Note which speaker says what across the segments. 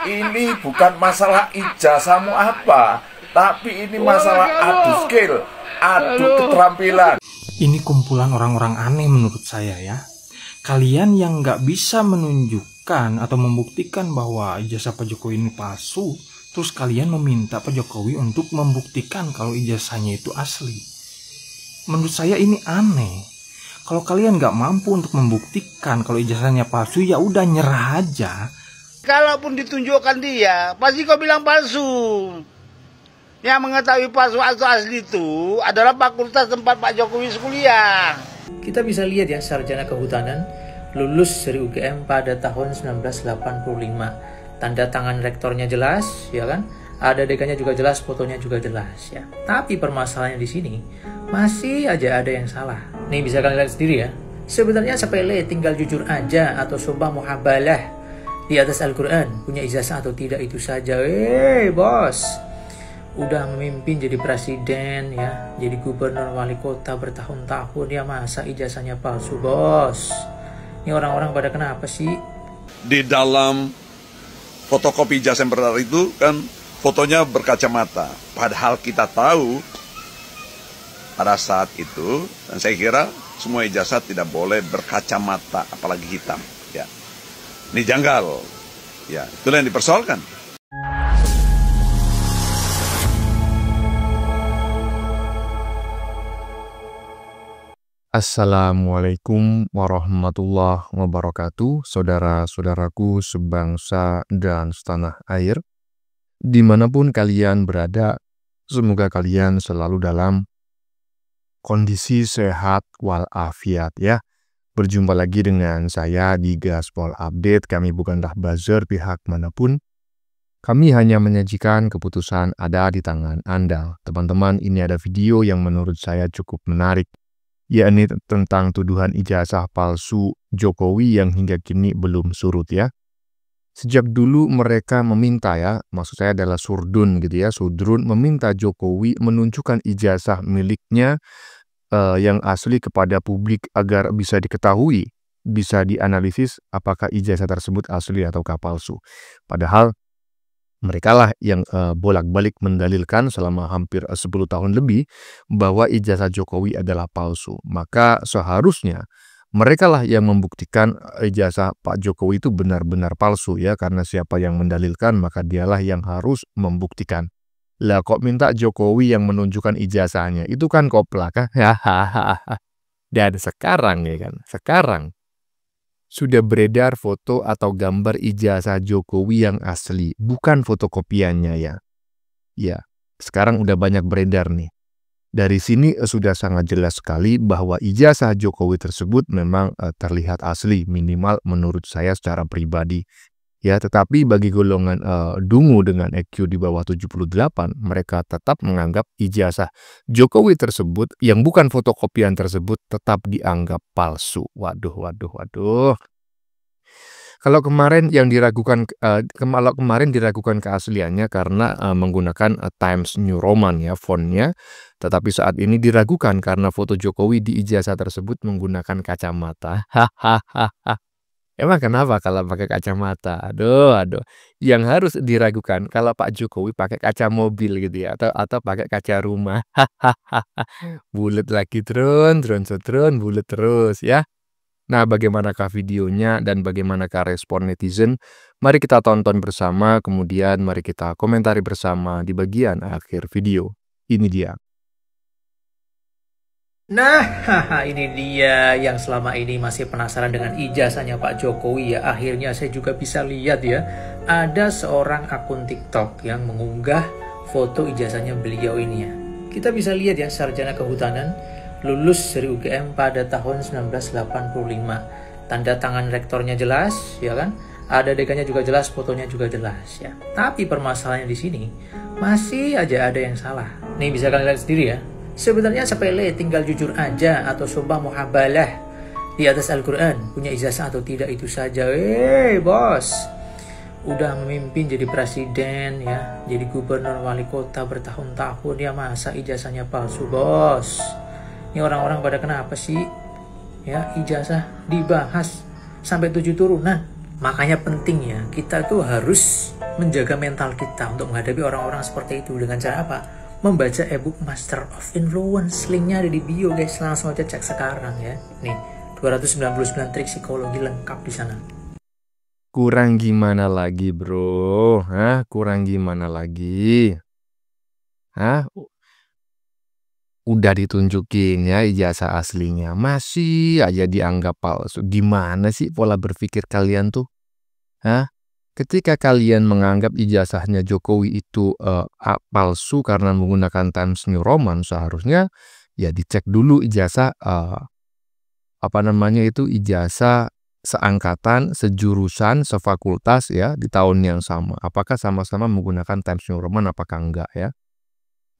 Speaker 1: Ini bukan masalah ijazahmu apa, tapi ini masalah adu skill, adu keterampilan.
Speaker 2: Ini kumpulan orang-orang aneh menurut saya ya. Kalian yang nggak bisa menunjukkan atau membuktikan bahwa ijazah Pak Jokowi ini palsu, terus kalian meminta Pak Jokowi untuk membuktikan kalau ijazahnya itu asli. Menurut saya ini aneh. Kalau kalian nggak mampu untuk membuktikan kalau ijazahnya palsu, ya udah nyerah aja.
Speaker 3: Kalaupun ditunjukkan dia, pasti kau bilang palsu. Yang mengetahui palsu atau asli itu adalah fakultas tempat Pak Jokowi kuliah.
Speaker 4: Kita bisa lihat ya, sarjana kehutanan lulus dari UGM pada tahun 1985. Tanda tangan rektornya jelas, ya kan? Ada dekannya juga jelas, fotonya juga jelas ya. Tapi permasalahannya di sini masih aja ada yang salah. Nih bisa kalian lihat sendiri ya. Sebenarnya sepele, tinggal jujur aja atau sumpah muhabalah di atas Al-Quran, punya ijazah atau tidak itu saja. Bos, udah memimpin jadi presiden ya, jadi gubernur wali kota bertahun-tahun ya, masa ijazahnya palsu bos? Ini orang-orang pada kenapa sih?
Speaker 5: Di dalam fotokopi ijazah yang beredar itu kan fotonya berkacamata, padahal kita tahu pada saat itu, dan saya kira semua ijazah tidak boleh berkacamata, apalagi hitam ya. Ini janggal ya, itulah yang dipersoalkan.
Speaker 6: Assalamualaikum warahmatullahi wabarakatuh, saudara-saudaraku sebangsa dan setanah air. Dimanapun kalian berada, semoga kalian selalu dalam kondisi sehat walafiat ya. Berjumpa lagi dengan saya di Gaspol Update. Kami bukanlah buzzer pihak manapun. Kami hanya menyajikan keputusan ada di tangan Anda. Teman-teman, ini ada video yang menurut saya cukup menarik, yakni tentang tuduhan ijazah palsu Jokowi yang hingga kini belum surut ya. Sejak dulu mereka meminta ya, maksud saya adalah Surdun gitu ya, Sudrun meminta Jokowi menunjukkan ijazah miliknya yang asli kepada publik agar bisa diketahui, bisa dianalisis apakah ijazah tersebut asli ataukah palsu. Padahal mereka lah yang bolak-balik mendalilkan selama hampir 10 tahun lebih bahwa ijazah Jokowi adalah palsu. Maka seharusnya mereka lah yang membuktikan ijazah Pak Jokowi itu benar-benar palsu ya, karena siapa yang mendalilkan maka dialah yang harus membuktikan. Lah kok minta Jokowi yang menunjukkan ijazahnya, itu kan koplak kan? Dan sekarang ya kan, sekarang sudah beredar foto atau gambar ijazah Jokowi yang asli, bukan fotokopiannya ya. Ya, sekarang udah banyak beredar nih. Dari sini sudah sangat jelas sekali bahwa ijazah Jokowi tersebut memang terlihat asli, minimal menurut saya secara pribadi. Ya, tetapi bagi golongan dungu dengan EQ di bawah 78, mereka tetap menganggap ijazah Jokowi tersebut yang bukan fotokopian tersebut tetap dianggap palsu. Waduh. Kalau kemarin yang diragukan, keasliannya karena menggunakan Times New Roman ya fontnya, tetapi saat ini diragukan karena foto Jokowi di ijazah tersebut menggunakan kacamata. Emang kenapa kalau pakai kacamata? Aduh. Yang harus diragukan kalau Pak Jokowi pakai kaca mobil gitu ya, atau pakai kaca rumah. Bulet lagi drone, bulet terus ya. Nah, bagaimanakah videonya dan bagaimanakah respon netizen? Mari kita tonton bersama, kemudian mari kita komentari bersama di bagian akhir video. Ini dia.
Speaker 4: Nah, ini dia yang selama ini masih penasaran dengan ijazahnya Pak Jokowi ya. Akhirnya saya juga bisa lihat ya, ada seorang akun TikTok yang mengunggah foto ijazahnya beliau ini ya. Kita bisa lihat ya, sarjana kehutanan lulus dari UGM pada tahun 1985. Tanda tangan rektornya jelas, ya kan? Ada dekannya juga jelas, fotonya juga jelas ya. Tapi permasalahannya di sini masih aja ada yang salah. Nih bisa kalian lihat sendiri ya. Sebenarnya sepele, tinggal jujur aja atau sumpah muhabalah di atas Al-Quran, punya ijazah atau tidak itu saja. Bos, udah memimpin jadi presiden ya, jadi gubernur wali kota bertahun-tahun ya, masa ijazahnya palsu bos? Ini orang-orang pada kenapa sih? Ya, ijazah dibahas sampai 7 turunan. Makanya penting ya, kita tuh harus menjaga mental kita untuk menghadapi orang-orang seperti itu. Dengan cara apa? Membaca ebook Master of Influence. Linknya ada di bio guys, langsung aja cek sekarang ya. Nih, 299 trik psikologi lengkap di sana.
Speaker 6: Kurang gimana lagi bro? Hah? Kurang gimana lagi? Hah? Udah ditunjukin ya ijazah aslinya, masih aja dianggap palsu. Gimana sih pola berpikir kalian tuh? Hah? Ketika kalian menganggap ijazahnya Jokowi itu palsu karena menggunakan Times New Roman, seharusnya ya dicek dulu ijazah ijazah seangkatan, sejurusan, sefakultas ya di tahun yang sama. Apakah sama-sama menggunakan Times New Roman apakah enggak ya?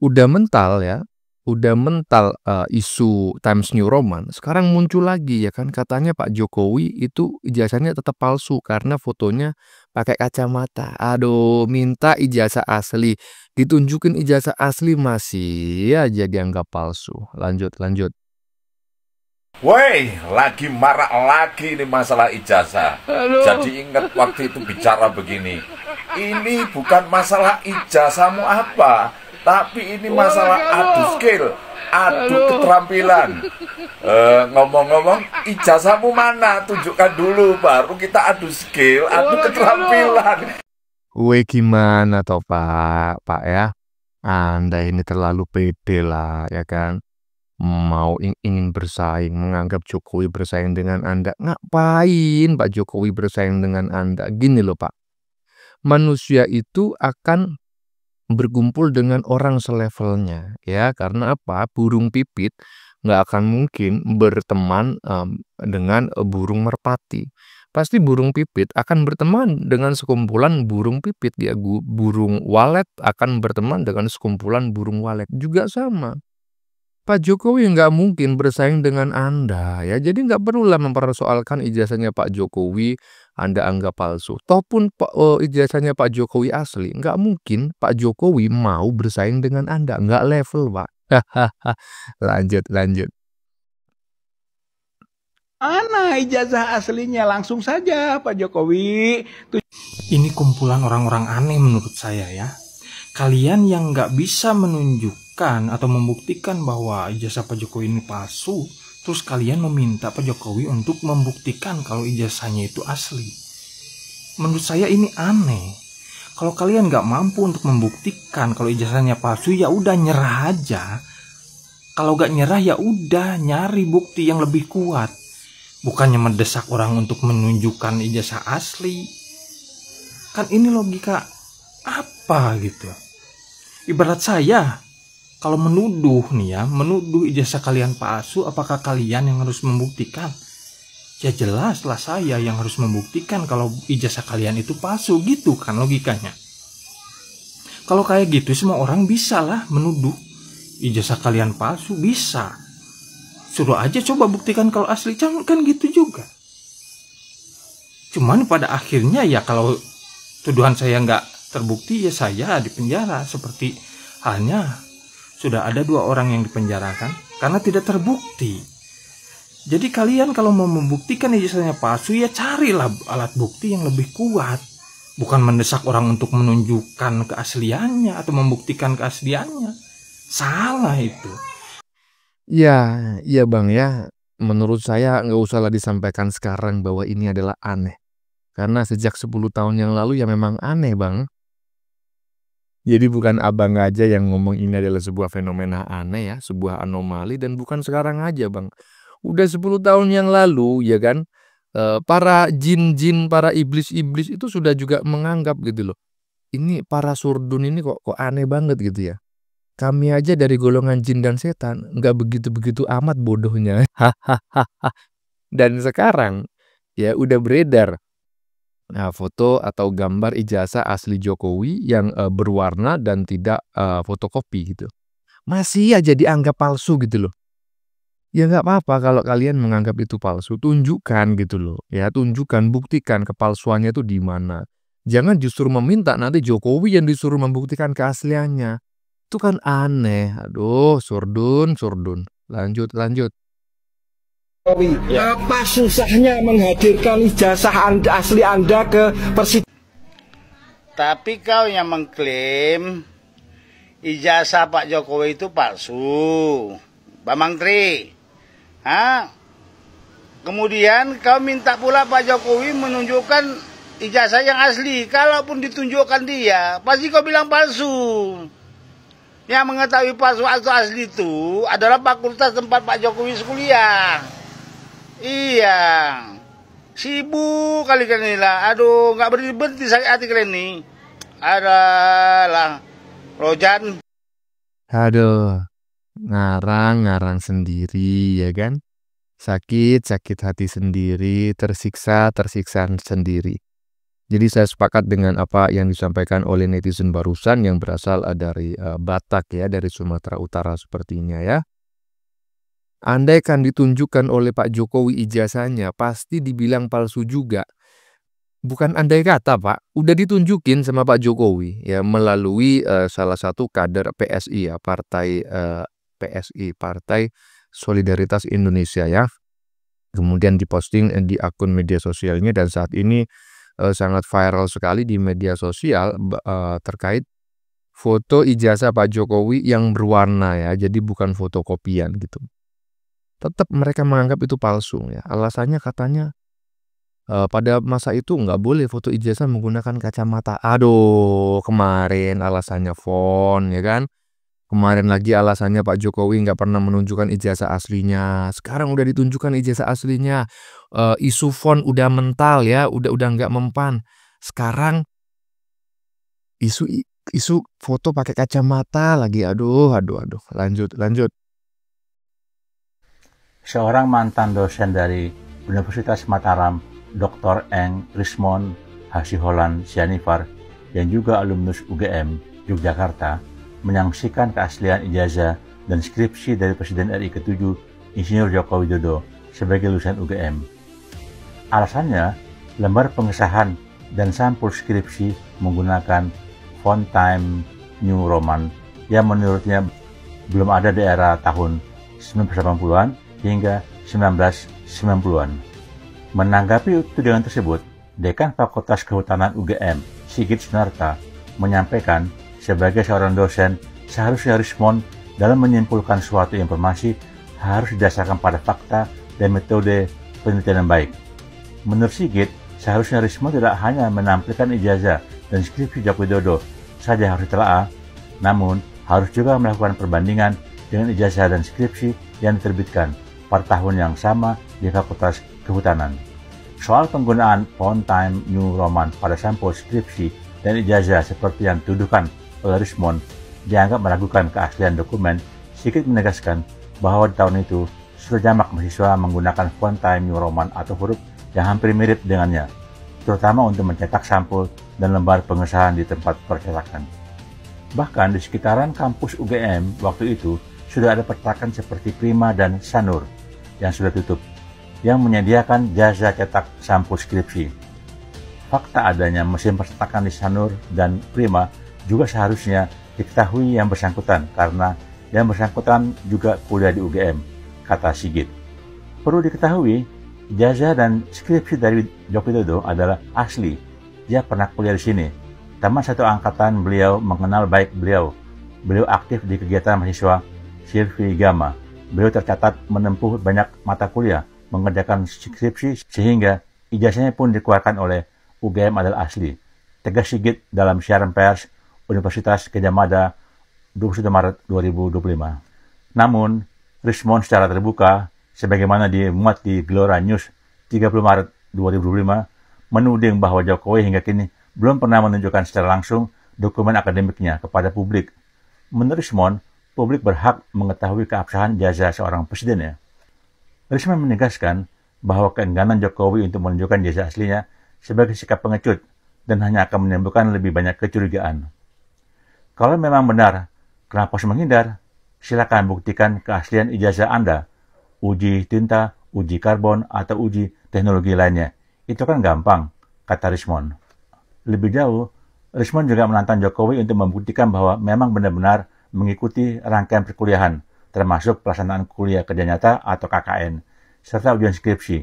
Speaker 6: Udah mental ya. Udah mental isu Times New Roman, sekarang muncul lagi ya kan, katanya Pak Jokowi itu ijazahnya tetap palsu karena fotonya pakai kacamata. Aduh, minta ijazah asli, ditunjukin ijazah asli masih aja dianggap palsu. Lanjut.
Speaker 1: Woi, lagi marah lagi nih masalah ijazah. Jadi ingat waktu itu bicara begini, ini bukan masalah ijazahmu apa, tapi ini masalah adu skill, adu keterampilan. Ngomong-ngomong, ijazahmu mana? Tunjukkan dulu, baru kita adu skill, adu keterampilan.
Speaker 6: Weh gimana toh Pak ya? Anda ini terlalu pede lah ya kan? Mau ingin bersaing, menganggap Jokowi bersaing dengan Anda. Ngapain Pak Jokowi bersaing dengan Anda? Gini loh Pak, manusia itu akan berkumpul dengan orang selevelnya ya, karena apa? Burung pipit nggak akan mungkin berteman dengan burung merpati. Pasti burung pipit akan berteman dengan sekumpulan burung pipit ya. Burung walet akan berteman dengan sekumpulan burung walet juga sama. Pak Jokowi nggak mungkin bersaing dengan Anda ya, jadi nggak perlulah mempersoalkan ijazahnya Pak Jokowi Anda anggap palsu. Tohpun ijazahnya Pak Jokowi asli, nggak mungkin Pak Jokowi mau bersaing dengan Anda, nggak level Pak. Lanjut.
Speaker 3: Mana ijazah aslinya? Langsung saja Pak Jokowi.
Speaker 2: Ini kumpulan orang-orang aneh menurut saya ya. Kalian yang nggak bisa menunjukkan atau membuktikan bahwa ijazah Pak Jokowi ini palsu, terus kalian meminta Pak Jokowi untuk membuktikan kalau ijazahnya itu asli. Menurut saya ini aneh. Kalau kalian nggak mampu untuk membuktikan kalau ijazahnya palsu, ya udah nyerah aja. Kalau nggak nyerah ya udah nyari bukti yang lebih kuat. Bukannya mendesak orang untuk menunjukkan ijazah asli. Kan ini logika apa gitu? Ibarat saya, kalau menuduh nih ya, menuduh ijazah kalian palsu, apakah kalian yang harus membuktikan? Ya jelaslah saya yang harus membuktikan kalau ijazah kalian itu palsu, gitu kan logikanya. Kalau kayak gitu semua orang bisa lah menuduh ijazah kalian palsu, bisa. Suruh aja coba buktikan kalau asli, kan gitu juga. Cuman pada akhirnya ya kalau tuduhan saya nggak terbukti ya saya dipenjara, seperti halnya sudah ada 2 orang yang dipenjarakan karena tidak terbukti. Jadi kalian kalau mau membuktikan ijazahnya palsu ya carilah alat bukti yang lebih kuat, bukan mendesak orang untuk menunjukkan keasliannya atau membuktikan keasliannya. Salah itu.
Speaker 6: Ya, iya Bang ya. Menurut saya nggak usahlah disampaikan sekarang bahwa ini adalah aneh. Karena sejak 10 tahun yang lalu ya memang aneh Bang. Jadi bukan abang aja yang ngomong ini adalah sebuah fenomena aneh ya, sebuah anomali, dan bukan sekarang aja Bang. Udah 10 tahun yang lalu ya kan, para jin-jin, para iblis-iblis itu sudah juga menganggap gitu loh. Ini para surdun ini kok aneh banget gitu ya. Kami aja dari golongan jin dan setan nggak begitu-begitu amat bodohnya. Dan sekarang ya udah beredar foto atau gambar ijazah asli Jokowi yang berwarna dan tidak fotokopi gitu. Masih aja dianggap palsu gitu loh. Ya nggak apa-apa kalau kalian menganggap itu palsu, tunjukkan gitu loh. Ya tunjukkan, buktikan kepalsuannya itu di mana. Jangan justru meminta nanti Jokowi yang disuruh membuktikan keasliannya. Itu kan aneh. Aduh, surdun. Lanjut.
Speaker 7: Apa susahnya menghadirkan ijazah asli Anda ke persidangan?
Speaker 3: Tapi kau yang mengklaim ijazah Pak Jokowi itu palsu, Bambang Tri. Kemudian kau minta pula Pak Jokowi menunjukkan ijazah yang asli. Kalaupun ditunjukkan dia, pasti kau bilang palsu. Yang mengetahui palsu atau asli itu adalah fakultas tempat Pak Jokowi kuliah. Iya, sibuk kali kalian ini lah. Aduh, nggak berhenti sakit hati kalian nih. Adalah Rojan.
Speaker 6: Aduh, ngarang sendiri ya kan? Sakit hati sendiri, tersiksa sendiri. Jadi saya sepakat dengan apa yang disampaikan oleh netizen barusan yang berasal dari Batak ya, dari Sumatera Utara sepertinya ya. Andai kan ditunjukkan oleh Pak Jokowi ijazahnya, pasti dibilang palsu juga. Bukan andai kata Pak, udah ditunjukin sama Pak Jokowi ya melalui salah satu kader PSI ya, partai PSI, Partai Solidaritas Indonesia ya. Kemudian diposting di akun media sosialnya dan saat ini sangat viral sekali di media sosial terkait foto ijazah Pak Jokowi yang berwarna ya, jadi bukan fotokopian gitu. Tetap mereka menganggap itu palsu ya. Alasannya katanya pada masa itu nggak boleh foto ijazah menggunakan kacamata. Aduh, kemarin alasannya font ya kan. Kemarin lagi alasannya Pak Jokowi nggak pernah menunjukkan ijazah aslinya. Sekarang udah ditunjukkan ijazah aslinya. Isu font udah mental ya, udah nggak mempan. Sekarang isu foto pakai kacamata lagi. Aduh. Lanjut.
Speaker 8: Seorang mantan dosen dari Universitas Mataram, Dr. Eng Rismon Hasiholan Sianifar, yang juga alumnus UGM Yogyakarta, menyaksikan keaslian ijazah dan skripsi dari Presiden RI ke-7 Insinyur Joko Widodo sebagai lulusan UGM. Alasannya, lembar pengesahan dan sampul skripsi menggunakan font Time New Roman yang menurutnya belum ada di era tahun 1980-an hingga 1990-an. Menanggapi tudingan tersebut, Dekan Fakultas Kehutanan UGM, Sigit Sunarta, menyampaikan sebagai seorang dosen, seharusnya Rismon dalam menyimpulkan suatu informasi harus didasarkan pada fakta dan metode penelitian yang baik. Menurut Sigit, seharusnya Rismon tidak hanya menampilkan ijazah dan skripsi Joko Widodo saja harus ditelaah, namun harus juga melakukan perbandingan dengan ijazah dan skripsi yang diterbitkan pada tahun yang sama di Fakultas Kehutanan. Soal penggunaan font Time New Roman pada sampul skripsi dan ijazah seperti yang dituduhkan oleh Rismon dianggap meragukan keaslian dokumen, Sigit menegaskan bahwa di tahun itu sudah jamak mahasiswa menggunakan font Time New Roman atau huruf yang hampir mirip dengannya, terutama untuk mencetak sampul dan lembar pengesahan di tempat percetakan. Bahkan di sekitaran kampus UGM waktu itu sudah ada percetakan seperti Prima dan Sanur yang sudah tutup, yang menyediakan jasa cetak sampul skripsi. Fakta adanya mesin percetakan di Sanur dan Prima juga seharusnya diketahui yang bersangkutan karena yang bersangkutan juga kuliah di UGM, kata Sigit. Perlu diketahui, ijazah dan skripsi dari Joko Widodo adalah asli. Dia pernah kuliah di sini. Teman satu angkatan beliau mengenal baik beliau. Beliau aktif di kegiatan mahasiswa Silvi Gama. Beliau tercatat menempuh banyak mata kuliah, mengerjakan skripsi sehingga ijazahnya pun dikeluarkan oleh UGM adalah asli. Tegas Sigit dalam siaran pers Universitas Gadjah Mada 21 Maret 2025. Namun, Rismon secara terbuka, sebagaimana dimuat di Gelora News 30 Maret 2025, menuding bahwa Jokowi hingga kini belum pernah menunjukkan secara langsung dokumen akademiknya kepada publik. Menurut Rismon, publik berhak mengetahui keabsahan jasa seorang presiden ya. Rismon menegaskan bahwa keengganan Jokowi untuk menunjukkan jasa aslinya sebagai sikap pengecut dan hanya akan menimbulkan lebih banyak kecurigaan. Kalau memang benar, kenapa harus menghindar? Silakan buktikan keaslian ijazah Anda. Uji tinta, uji karbon, atau uji teknologi lainnya. Itu kan gampang, kata Rismon. Lebih jauh, Rismon juga menantang Jokowi untuk membuktikan bahwa memang benar-benar mengikuti rangkaian perkuliahan, termasuk pelaksanaan kuliah kerja nyata atau KKN, serta ujian skripsi.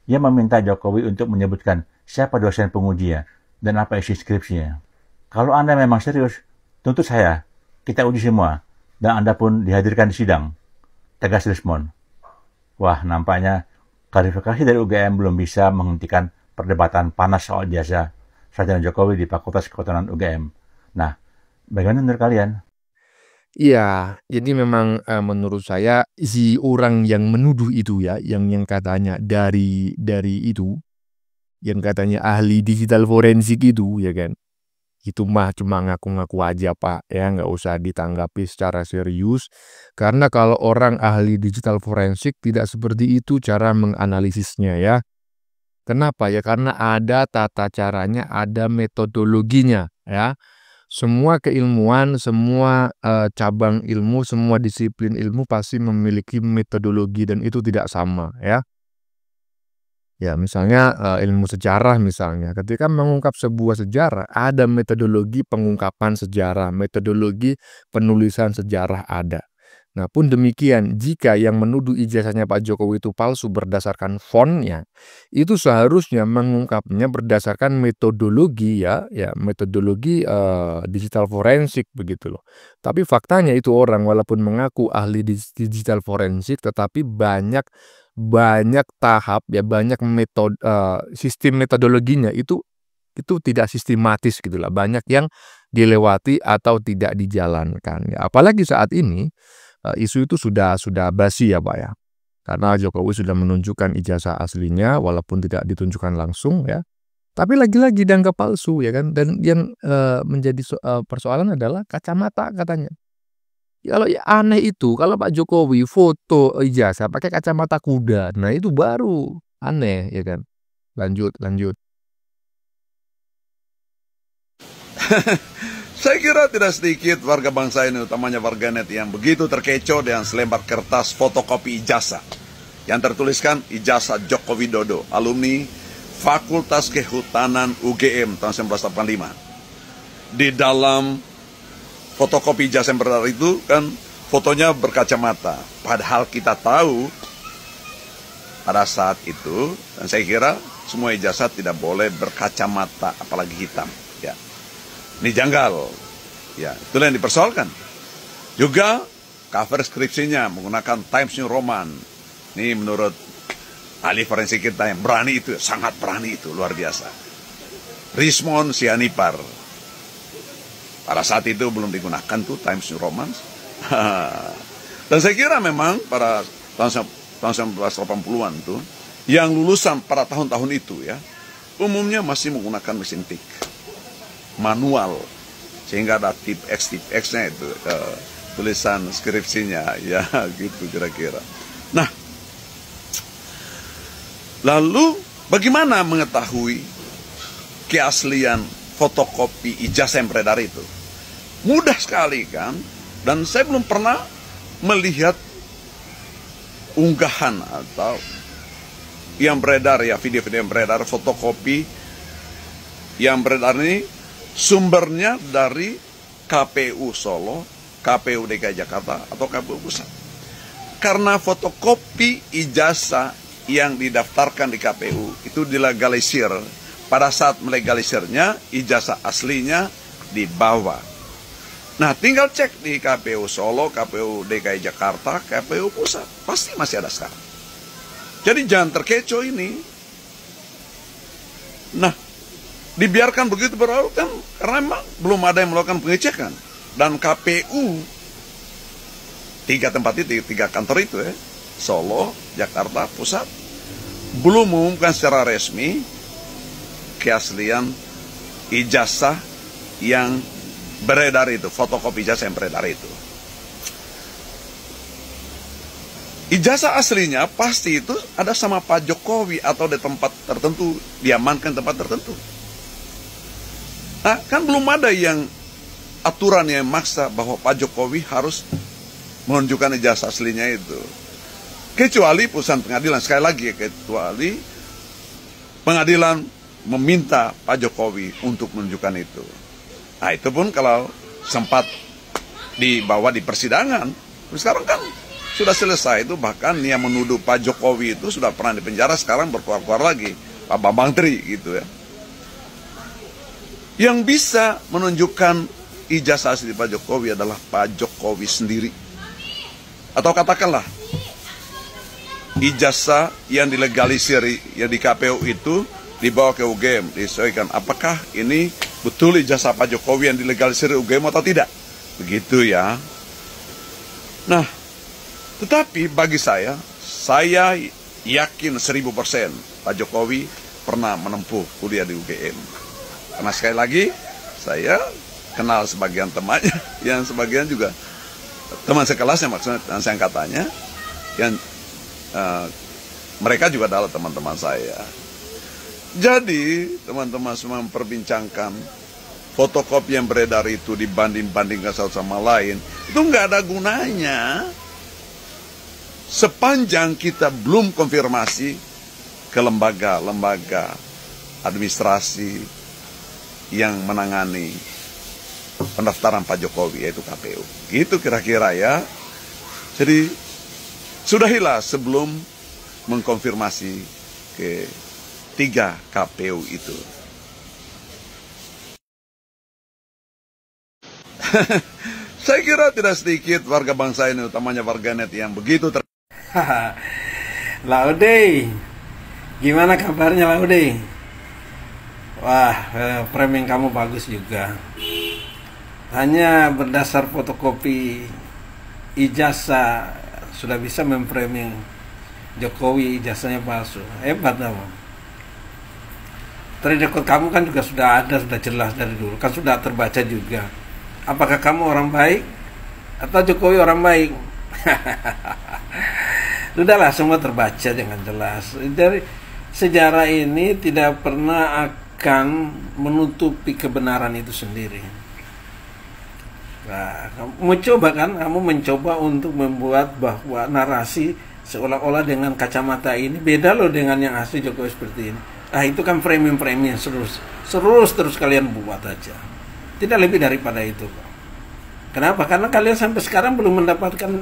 Speaker 8: Ia meminta Jokowi untuk menyebutkan siapa dosen pengujinya dan apa isi skripsinya. Kalau Anda memang serius, tuntut saya, kita uji semua, dan Anda pun dihadirkan di sidang, tegas Rismon. Wah, nampaknya klarifikasi dari UGM belum bisa menghentikan perdebatan panas soal ijazah sarjana Jokowi di Fakultas Kehutanan UGM. Nah, bagaimana menurut kalian?
Speaker 6: Iya, jadi memang menurut saya si orang yang menuduh itu ya, yang katanya dari itu, yang katanya ahli digital forensik itu ya kan, itu mah cuma ngaku-ngaku aja Pak ya, nggak usah ditanggapi secara serius, karena kalau orang ahli digital forensik tidak seperti itu cara menganalisisnya ya. Kenapa ya? Karena ada tata caranya, ada metodologinya ya. Semua keilmuan, semua cabang ilmu, semua disiplin ilmu pasti memiliki metodologi dan itu tidak sama ya. Ya, misalnya ilmu sejarah misalnya, ketika mengungkap sebuah sejarah, ada metodologi pengungkapan sejarah, metodologi penulisan sejarah ada. Nah, pun demikian, jika yang menuduh ijazahnya Pak Jokowi itu palsu berdasarkan fontnya, itu seharusnya mengungkapnya berdasarkan metodologi ya metodologi digital forensik begitu loh. Tapi faktanya itu orang walaupun mengaku ahli digital forensik, tetapi banyak tahap ya, banyak sistem metodologinya itu tidak sistematis gitulah, banyak yang dilewati atau tidak dijalankan ya. Apalagi saat ini isu itu sudah basi ya Pak ya, karena Jokowi sudah menunjukkan ijazah aslinya walaupun tidak ditunjukkan langsung ya, tapi lagi-lagi dianggap palsu ya kan. Dan yang menjadi persoalan adalah kacamata katanya. Kalau ya aneh itu, kalau Pak Jokowi foto ijazah pakai kacamata kuda, nah itu baru aneh ya kan. Lanjut.
Speaker 5: Saya kira tidak sedikit warga bangsa ini, utamanya warganet, yang begitu terkecoh dengan selembar kertas fotokopi ijazah yang tertuliskan ijazah Joko Widodo, alumni Fakultas Kehutanan UGM tahun 1985. Di dalam fotokopi ijazah yang beredar itu kan fotonya berkacamata. Padahal kita tahu pada saat itu, dan saya kira semua ijazah tidak boleh berkacamata, apalagi hitam. Ya. Ini janggal, ya itulah yang dipersoalkan. Juga cover skripsinya menggunakan Times New Roman. Ini menurut ahli forensik kita yang berani itu, sangat berani itu, luar biasa. Rismon Sianipar. Pada saat itu belum digunakan tuh Times New Roman. Dan saya kira memang pada tahun 1980-an tuh, yang lulusan pada tahun-tahun itu ya, umumnya masih menggunakan mesin tik manual, sehingga ada tip X-nya itu tulisan skripsinya ya gitu kira-kira. Nah, lalu bagaimana mengetahui keaslian fotokopi ijazah yang beredar itu? Mudah sekali kan, dan saya belum pernah melihat unggahan atau yang beredar ya, video-video yang beredar, fotokopi yang beredar ini sumbernya dari KPU Solo, KPU DKI Jakarta, atau KPU Pusat. Karena fotokopi ijazah yang didaftarkan di KPU itu dilegalisir. Pada saat melegalisirnya, ijazah aslinya dibawa. Nah, tinggal cek di KPU Solo, KPU DKI Jakarta, KPU Pusat. Pasti masih ada sekarang. Jadi jangan terkecoh ini. Nah, dibiarkan begitu berlarut kan, karena memang belum ada yang melakukan pengecekan. Dan KPU 3 tempat itu, 3 kantor itu ya, Solo, Jakarta, Pusat, belum mengumumkan secara resmi keaslian ijazah yang beredar itu, fotokopi ijazah yang beredar itu. Ijazah aslinya pasti itu ada sama Pak Jokowi atau di tempat tertentu, diamankan tempat tertentu. Nah, kan belum ada yang aturan yang maksa bahwa Pak Jokowi harus menunjukkan ijazah aslinya itu. Kecuali putusan pengadilan, sekali lagi ya, kecuali pengadilan meminta Pak Jokowi untuk menunjukkan itu. Nah, itu pun kalau sempat dibawa di persidangan. Sekarang kan sudah selesai itu, bahkan yang menuduh Pak Jokowi itu sudah pernah dipenjara, sekarang berkeluar-keluar lagi, Pak Bambang Tri gitu ya. Yang bisa menunjukkan ijazah asli Pak Jokowi adalah Pak Jokowi sendiri. Atau katakanlah ijazah yang dilegalisir yang di KPU itu dibawa ke UGM, disesuaikan apakah ini betul ijazah Pak Jokowi yang dilegalisir UGM atau tidak. Begitu ya. Nah, tetapi bagi saya yakin 1000% Pak Jokowi pernah menempuh kuliah di UGM. Karena sekali lagi, saya kenal sebagian temannya, yang sebagian juga teman sekelasnya maksudnya, saya katanya, yang mereka juga adalah teman-teman saya. Jadi, teman-teman semua memperbincangkan fotokopi yang beredar itu dibanding-bandingkan satu sama lain, itu nggak ada gunanya sepanjang kita belum konfirmasi ke lembaga-lembaga administrasi yang menangani pendaftaran Pak Jokowi, yaitu KPU. Gitu kira-kira ya. Jadi sudahilah sebelum mengkonfirmasi ke 3 KPU itu. Saya kira tidak sedikit warga bangsa ini, utamanya warganet yang begitu
Speaker 7: Laude, gimana kabarnya Laude? Wah, framing kamu bagus juga. Hanya berdasar fotokopi ijazah sudah bisa memframing Jokowi ijazahnya palsu. Hebat kamu. Track record kamu kan juga sudah ada, sudah jelas dari dulu. Kan sudah terbaca juga. Apakah kamu orang baik atau Jokowi orang baik? Sudahlah, semua terbaca dengan jelas. Dari sejarah ini tidak pernah akan menutupi kebenaran itu sendiri. Nah, kamu mencoba untuk membuat bahwa narasi seolah-olah dengan kacamata ini beda loh dengan yang asli Jokowi seperti ini. Nah, itu kan framing-framing yang terus kalian buat aja. Tidak lebih daripada itu. Kenapa? Karena kalian sampai sekarang belum mendapatkan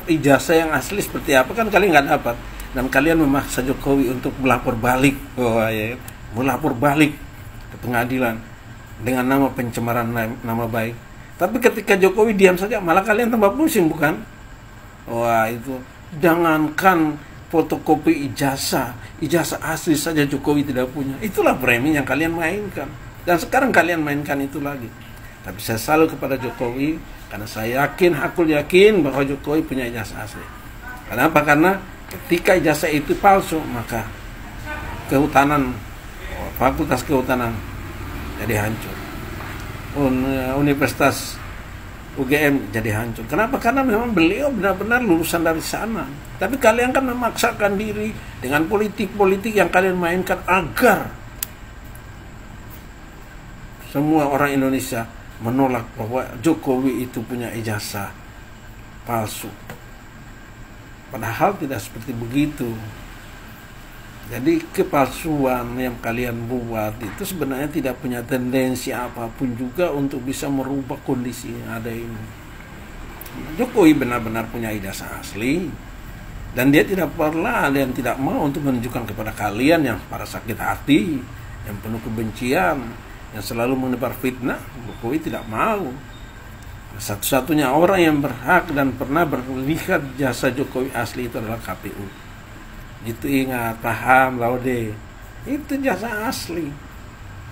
Speaker 7: ijazah yang asli seperti apa, kan kalian nggak dapat. Dan kalian memaksa Jokowi untuk melapor balik. Melapor balik ke pengadilan dengan nama pencemaran nama baik. Tapi ketika Jokowi diam saja, malah kalian tambah pusing, bukan? Wah, itu jangankan fotokopi ijazah asli saja Jokowi tidak punya. Itulah framing yang kalian mainkan. Dan sekarang kalian mainkan itu lagi. Tapi saya selalu kepada Jokowi, karena saya aku yakin bahwa Jokowi punya ijazah asli. Kenapa? Karena ketika ijazah itu palsu, maka Fakultas Kehutanan jadi hancur. Universitas UGM jadi hancur. Kenapa? Karena memang beliau benar-benar lulusan dari sana. Tapi kalian kan memaksakan diri dengan politik-politik yang kalian mainkan agar semua orang Indonesia menolak bahwa Jokowi itu punya ijazah palsu. Padahal tidak seperti begitu. Jadi kepalsuan yang kalian buat itu sebenarnya tidak punya tendensi apapun juga untuk bisa merubah kondisi yang ada ini. Jokowi benar-benar punya ijazah asli, dan dia tidak pernah dan tidak mau untuk menunjukkan kepada kalian yang para sakit hati, yang penuh kebencian, yang selalu menebar fitnah. Jokowi tidak mau. Satu-satunya orang yang berhak dan pernah melihat jasa Jokowi asli itu adalah KPU. Itu ingat, paham, Laude. Itu jasa asli.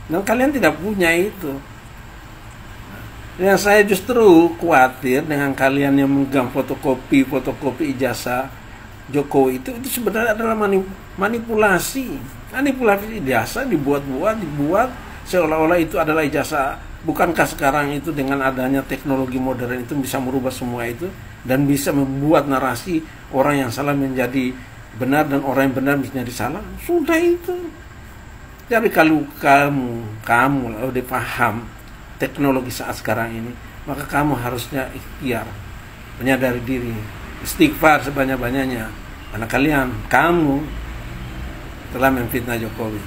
Speaker 7: Dan kalian tidak punya itu. Yang saya justru khawatir dengan kalian yang memegang fotokopi ijazah Jokowi itu sebenarnya adalah manipulasi. Manipulasi ijazah dibuat seolah-olah itu adalah ijazah. Bukankah sekarang itu dengan adanya teknologi modern itu bisa merubah semua itu dan bisa membuat narasi orang yang salah menjadi benar dan orang yang benar menjadi salah? Sudah itu. Jadi kalau kamu udah paham teknologi saat sekarang ini, maka kamu harusnya ikhtiar, menyadari diri, istighfar sebanyak-banyaknya, karena kamu telah memfitnah Jokowi.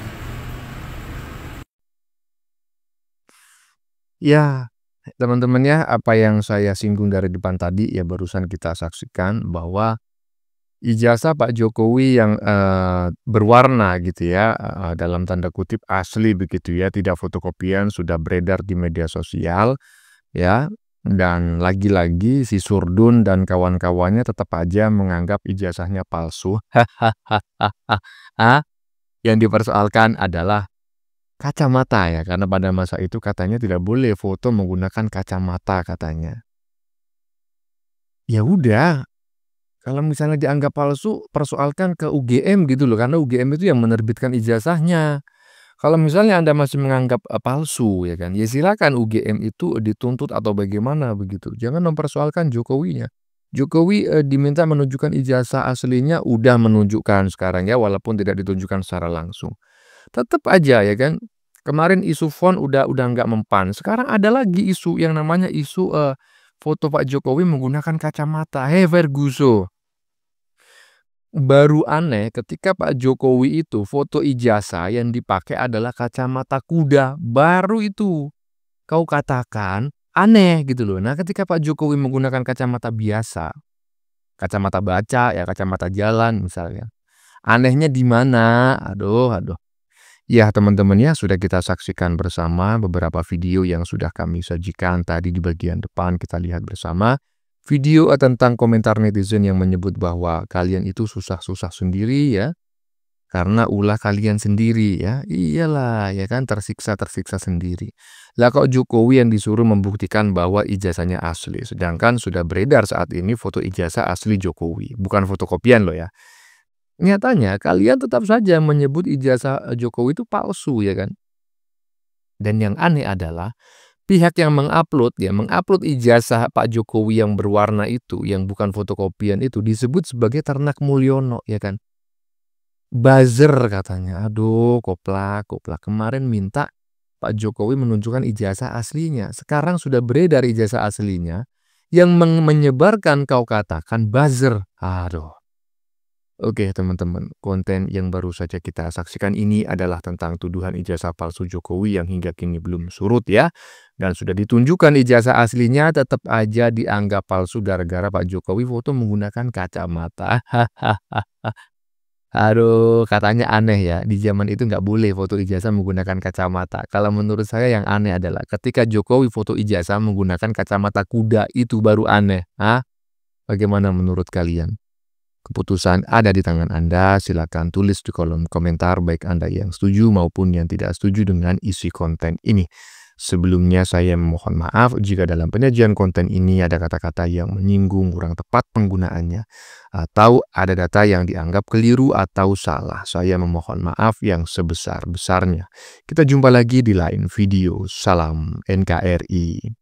Speaker 6: Ya, teman-teman ya, apa yang saya singgung dari depan tadi ya barusan kita saksikan bahwa ijazah Pak Jokowi yang berwarna gitu ya, dalam tanda kutip asli begitu ya, tidak fotokopian, sudah beredar di media sosial ya. Dan lagi-lagi si Surdun dan kawan-kawannya tetap aja menganggap ijazahnya palsu. Yang dipersoalkan adalah kacamata ya, karena pada masa itu katanya tidak boleh foto menggunakan kacamata katanya. Ya udah, kalau misalnya dianggap palsu, persoalkan ke UGM gitu loh, karena UGM itu yang menerbitkan ijazahnya. Kalau misalnya Anda masih menganggap palsu ya kan, ya silakan UGM itu dituntut atau bagaimana begitu. Jangan mempersoalkan Jokowinya. Jokowi diminta menunjukkan ijazah aslinya, udah menunjukkan sekarang ya, walaupun tidak ditunjukkan secara langsung. Tetap aja ya kan. Kemarin isu font udah nggak mempan. Sekarang ada lagi isu yang namanya isu foto Pak Jokowi menggunakan kacamata. Hei Ferguso. Baru aneh ketika Pak Jokowi itu foto ijazah yang dipakai adalah kacamata kuda. Baru itu kau katakan aneh gitu loh. Nah, ketika Pak Jokowi menggunakan kacamata biasa, kacamata baca ya, kacamata jalan misalnya. Anehnya di mana? Aduh. Ya teman-teman ya, sudah kita saksikan bersama beberapa video yang sudah kami sajikan tadi di bagian depan. Kita lihat bersama video tentang komentar netizen yang menyebut bahwa kalian itu susah-susah sendiri ya, karena ulah kalian sendiri ya. Iyalah ya kan, tersiksa sendiri. Lah kok Jokowi yang disuruh membuktikan bahwa ijazahnya asli, sedangkan sudah beredar saat ini foto ijazah asli Jokowi, bukan fotokopian loh ya. Nyatanya kalian tetap saja menyebut ijazah Jokowi itu palsu ya kan. Dan yang aneh adalah pihak yang mengupload ijazah Pak Jokowi yang berwarna itu, yang bukan fotokopian itu, disebut sebagai Ternak Mulyono ya kan. Buzzer katanya. Aduh, koplak. Kemarin minta Pak Jokowi menunjukkan ijazah aslinya. Sekarang sudah beredar ijazah aslinya. Yang menyebarkan kau katakan buzzer. Aduh. Oke teman-teman, konten yang baru saja kita saksikan ini adalah tentang tuduhan ijazah palsu Jokowi yang hingga kini belum surut ya. Dan sudah ditunjukkan ijazah aslinya, tetap aja dianggap palsu gara-gara Pak Jokowi foto menggunakan kacamata. Aduh, katanya aneh ya, di zaman itu nggak boleh foto ijazah menggunakan kacamata. Kalau menurut saya yang aneh adalah ketika Jokowi foto ijazah menggunakan kacamata kuda, itu baru aneh. Bagaimana menurut kalian? Keputusan ada di tangan Anda, silakan tulis di kolom komentar baik Anda yang setuju maupun yang tidak setuju dengan isi konten ini. Sebelumnya saya memohon maaf jika dalam penyajian konten ini ada kata-kata yang menyinggung, kurang tepat penggunaannya, atau ada data yang dianggap keliru atau salah. Saya memohon maaf yang sebesar-besarnya. Kita jumpa lagi di lain video. Salam NKRI.